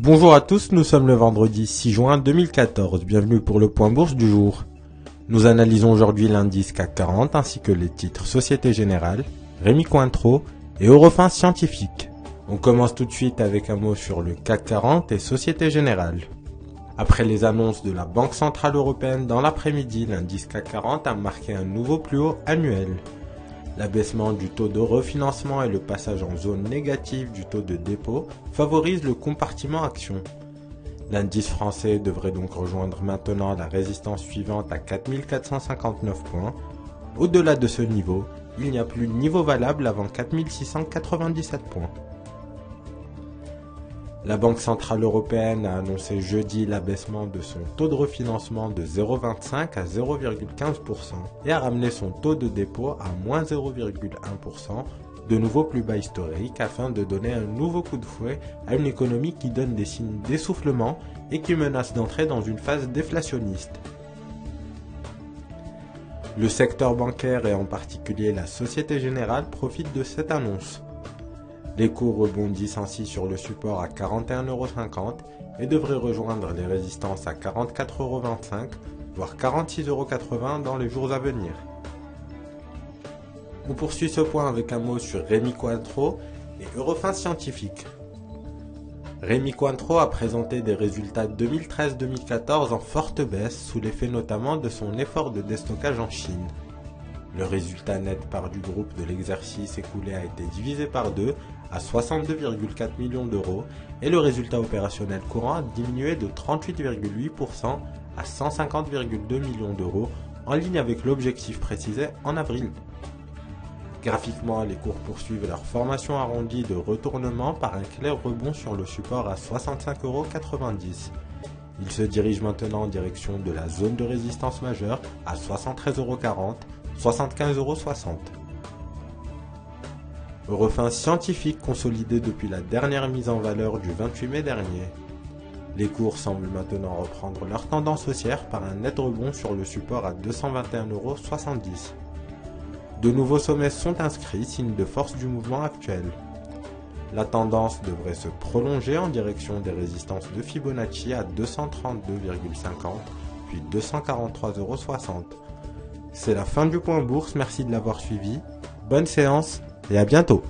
Bonjour à tous, nous sommes le vendredi 6 juin 2014, bienvenue pour le point bourse du jour. Nous analysons aujourd'hui l'indice CAC 40 ainsi que les titres Société Générale, Rémi Cointreau et Eurofins Scientifique. On commence tout de suite avec un mot sur le CAC 40 et Société Générale. Après les annonces de la Banque Centrale Européenne dans l'après-midi, l'indice CAC 40 a marqué un nouveau plus haut annuel. L'abaissement du taux de refinancement et le passage en zone négative du taux de dépôt favorisent le compartiment action. L'indice français devrait donc rejoindre maintenant la résistance suivante à 4459 points. Au-delà de ce niveau, il n'y a plus de niveau valable avant 4697 points. La Banque Centrale Européenne a annoncé jeudi l'abaissement de son taux de refinancement de 0,25 à 0,15% et a ramené son taux de dépôt à moins 0,1%, de nouveau plus bas historique, afin de donner un nouveau coup de fouet à une économie qui donne des signes d'essoufflement et qui menace d'entrer dans une phase déflationniste. Le secteur bancaire et en particulier la Société Générale profitent de cette annonce. Les cours rebondissent ainsi sur le support à 41,50€ et devraient rejoindre les résistances à 44,25€, voire 46,80€ dans les jours à venir. On poursuit ce point avec un mot sur Rémi Cointreau et Eurofins Scientifique. Rémi Cointreau a présenté des résultats 2013-2014 en forte baisse, sous l'effet notamment de son effort de déstockage en Chine. Le résultat net part du groupe de l'exercice écoulé a été divisé par 2 à 62,4 millions d'euros et le résultat opérationnel courant a diminué de 38,8% à 150,2 millions d'euros, en ligne avec l'objectif précisé en avril. Graphiquement, les cours poursuivent leur formation arrondie de retournement par un clair rebond sur le support à 65,90€. Ils se dirigent maintenant en direction de la zone de résistance majeure à 73,40€, 75,60€. Eurofins Scientifique consolidé depuis la dernière mise en valeur du 28 mai dernier. Les cours semblent maintenant reprendre leur tendance haussière par un net rebond sur le support à 221,70€. De nouveaux sommets sont inscrits, signe de force du mouvement actuel. La tendance devrait se prolonger en direction des résistances de Fibonacci à 232,50 puis 243,60€. C'est la fin du point bourse, merci de l'avoir suivi. Bonne séance et à bientôt.